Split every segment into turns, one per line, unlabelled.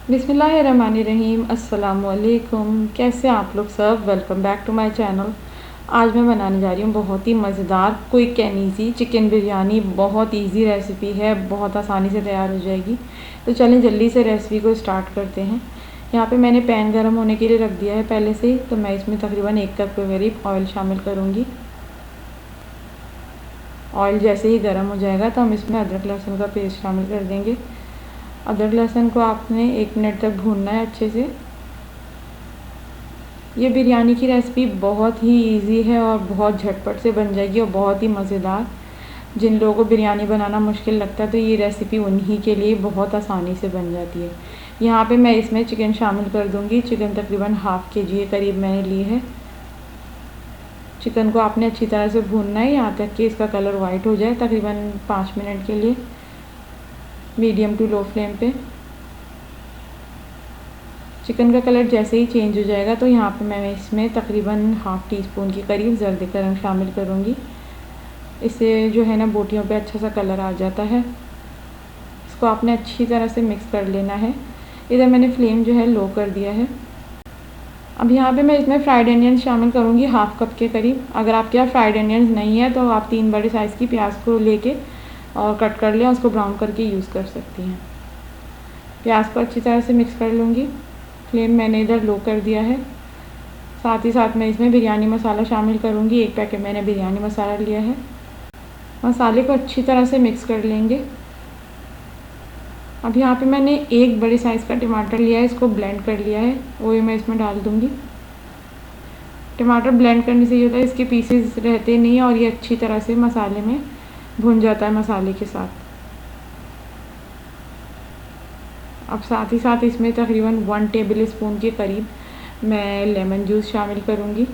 बिस्मिल्लाहिर्रहमानिर्रहीम। अस्सलामुअलैकुम। कैसे आप लोग सब? Welcome back to my channel. आज मैं बनाने जा रही हूँ बहुत ही मज़ेदार quick and easy chicken biryani. बहुत इजी रेसिपी है, बहुत आसानी से तैयार हो जाएगी। तो चलें जल्दी से रेसिपी को स्टार्ट करते हैं। यहाँ पे मैंने पैन गर्म होने के लिए रख दिया है पहले से ही। तो मैं इसमें तकरीबन 1 कप के करीब ऑयल शामिल करूँगी। ऑयल जैसे ही गर्म हो जाएगा तो हम इसमें अदरक लहसुन का पेस्ट शामिल कर देंगे। अदरक लहसुन को आपने 1 मिनट तक भूनना है अच्छे से। ये बिरयानी की रेसिपी बहुत ही इजी है और बहुत झटपट से बन जाएगी और बहुत ही मज़ेदार। जिन लोगों को बिरयानी बनाना मुश्किल लगता है तो ये रेसिपी उन्हीं के लिए बहुत आसानी से बन जाती है। यहाँ पे मैं इसमें चिकन शामिल कर दूँगी। चिकन तकरीबन ½ kg के करीब मैंने ली है। चिकन को आपने अच्छी तरह से भूनना है यहाँ तक कि इसका कलर वाइट हो जाए, तकरीबन 5 मिनट के लिए मीडियम टू लो फ्लेम पे। चिकन का कलर जैसे ही चेंज हो जाएगा तो यहाँ पे मैं इसमें तकरीबन ½ टीस्पून के करीब ज़र्दे का रंग शामिल करूँगी। इससे जो है ना बोटियों पे अच्छा सा कलर आ जाता है। इसको आपने अच्छी तरह से मिक्स कर लेना है। इधर मैंने फ्लेम जो है लो कर दिया है। अब यहाँ पे मैं इसमें फ्राइड अनियन शामिल करूँगी ½ कप के करीब। अगर आपके यहाँ फ्राइड अनियंस नहीं है तो आप 3 बड़े साइज़ की प्याज को लेके और कट कर लें, उसको ब्राउन करके यूज़ कर सकती हैं। प्याज को अच्छी तरह से मिक्स कर लूँगी। फ्लेम मैंने इधर लो कर दिया है। साथ ही साथ मैं इसमें बिरयानी मसाला शामिल करूँगी। 1 पैकेट मैंने बिरयानी मसाला लिया है। मसाले को अच्छी तरह से मिक्स कर लेंगे। अब यहाँ पे मैंने 1 बड़े साइज़ का टमाटर लिया है, इसको ब्लेंड कर लिया है, वो मैं इसमें डाल दूँगी। टमाटर ब्लेंड करने से ये होता है इसके पीसेस रहते नहीं और ये अच्छी तरह से मसाले में भुन जाता है मसाले के साथ। अब साथ ही साथ इसमें तकरीबन 1 टेबल स्पून के करीब मैं लेमन जूस शामिल करूँगी।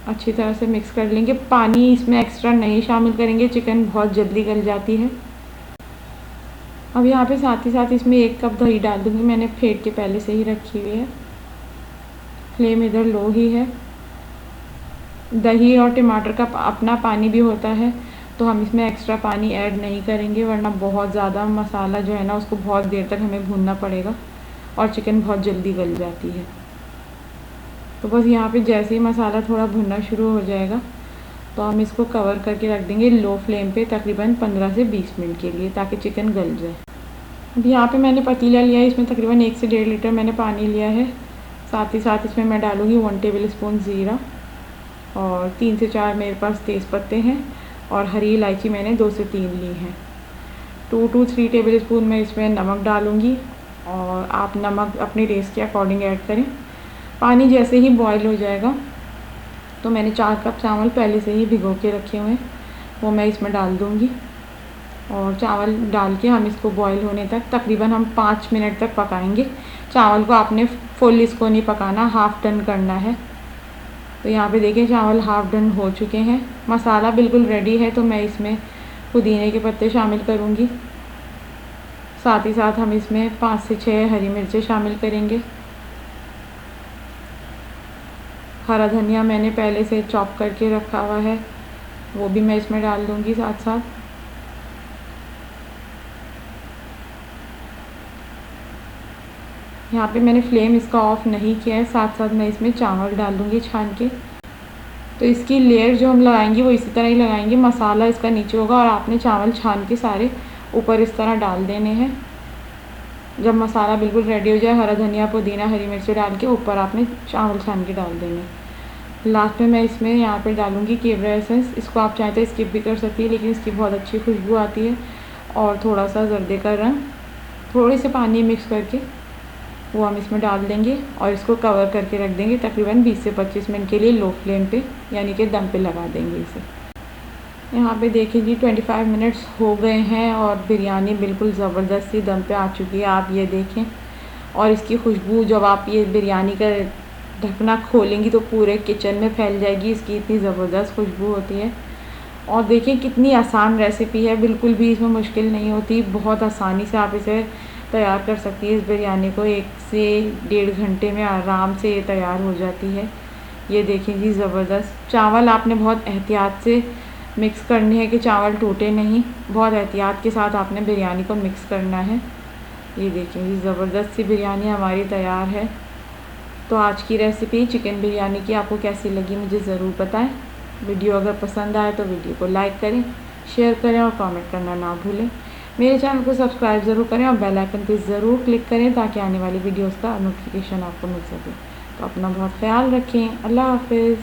अच्छी तरह से मिक्स कर लेंगे। पानी इसमें एक्स्ट्रा नहीं शामिल करेंगे, चिकन बहुत जल्दी गल जाती है। अब यहाँ पे साथ ही साथ इसमें 1 कप दही डाल दूँगी। मैंने फेंट के पहले से ही रखी हुई है। फ्लेम इधर लो ही है। दही और टमाटर का अपना पानी भी होता है तो हम इसमें एक्स्ट्रा पानी ऐड नहीं करेंगे, वरना बहुत ज़्यादा मसाला जो है ना उसको बहुत देर तक हमें भूनना पड़ेगा और चिकन बहुत जल्दी गल जाती है। तो बस यहाँ पे जैसे ही मसाला थोड़ा भुनना शुरू हो जाएगा तो हम इसको कवर करके रख देंगे लो फ्लेम पे तकरीबन 15 से 20 मिनट के लिए, ताकि चिकन गल जाए। अब यहाँ पे मैंने पतीला लिया है, इसमें तकरीबन 1 से 1.5 लीटर मैंने पानी लिया है। साथ ही साथ इसमें मैं डालूँगी 1 टेबल स्पून ज़ीरा और 3 से 4 मेरे पास तेज़ पत्ते हैं और हरी इलायची मैंने 2 से 3 ली हैं। 2 to 3 टेबल स्पून मैं इसमें नमक डालूँगी और आप नमक अपने टेस्ट के अकॉर्डिंग ऐड करें। पानी जैसे ही बॉईल हो जाएगा तो मैंने 4 कप चावल पहले से ही भिगो के रखे हुए हैं, वो मैं इसमें डाल दूँगी और चावल डाल के हम इसको बॉईल होने तक तकरीबन हम 5 मिनट तक पकाएंगे। चावल को आपने फुल इसको नहीं पकाना, हाफ़ डन करना है। तो यहाँ पे देखिए चावल हाफ़ डन हो चुके हैं। मसाला बिल्कुल रेडी है तो मैं इसमें पुदीने के पत्ते शामिल करूँगी। साथ ही साथ हम इसमें 5 से 6 हरी मिर्चें शामिल करेंगे। हरा धनिया मैंने पहले से चॉप करके रखा हुआ है, वो भी मैं इसमें डाल दूँगी साथ साथ। यहाँ पे मैंने फ्लेम इसका ऑफ़ नहीं किया है। साथ साथ मैं इसमें चावल डाल दूँगी छान के। तो इसकी लेयर जो हम लगाएंगे वो इसी तरह ही लगाएंगे। मसाला इसका नीचे होगा और आपने चावल छान के सारे ऊपर इस तरह डाल देने हैं। जब मसाला बिल्कुल रेडी हो जाए, हरा धनिया, पुदीना, हरी मिर्ची डाल के ऊपर आपने चावल छान के डाल देने। लास्ट में मैं इसमें यहाँ पे डालूँगी केवड़ा एसेंस। इसको आप चाहें तो स्किप भी कर सकती है, लेकिन इसकी बहुत अच्छी खुशबू आती है। और थोड़ा सा ज़र्दे का रंग, थोड़े से पानी मिक्स करके वो हम इसमें डाल देंगे और इसको कवर करके रख देंगे तकरीबन 20 से 25 मिनट के लिए लो फ्लेम पे, यानी कि दम पे लगा देंगे इसे। यहाँ पे देखिए जी 25 मिनट्स हो गए हैं और बिरयानी बिल्कुल ज़बरदस्त सी दम पे आ चुकी है। आप ये देखें और इसकी खुशबू जब आप ये बिरयानी का ढकना खोलेंगी तो पूरे किचन में फैल जाएगी। इसकी इतनी ज़बरदस्त खुशबू होती है। और देखिए कितनी आसान रेसिपी है, बिल्कुल भी इसमें मुश्किल नहीं होती। बहुत आसानी से आप इसे तैयार कर सकती है। इस बिरयानी को 1 से 1.5 घंटे में आराम से ये तैयार हो जाती है। ये देखें जी ज़बरदस्त। चावल आपने बहुत एहतियात से मिक्स करनी है कि चावल टूटे नहीं। बहुत एहतियात के साथ आपने बिरयानी को मिक्स करना है। ये देखिए, ये ज़बरदस्त सी बिरयानी हमारी तैयार है। तो आज की रेसिपी चिकन बिरयानी की आपको कैसी लगी मुझे ज़रूर बताएं। वीडियो अगर पसंद आए तो वीडियो को लाइक करें, शेयर करें और कमेंट करना ना भूलें। मेरे चैनल को सब्सक्राइब ज़रूर करें और बेल आइकन पर ज़रूर क्लिक करें ताकि आने वाली वीडियोज़ का नोटिफिकेशन आपको मिल सके। तो अपना बहुत ख्याल रखें। अल्लाह हाफिज़।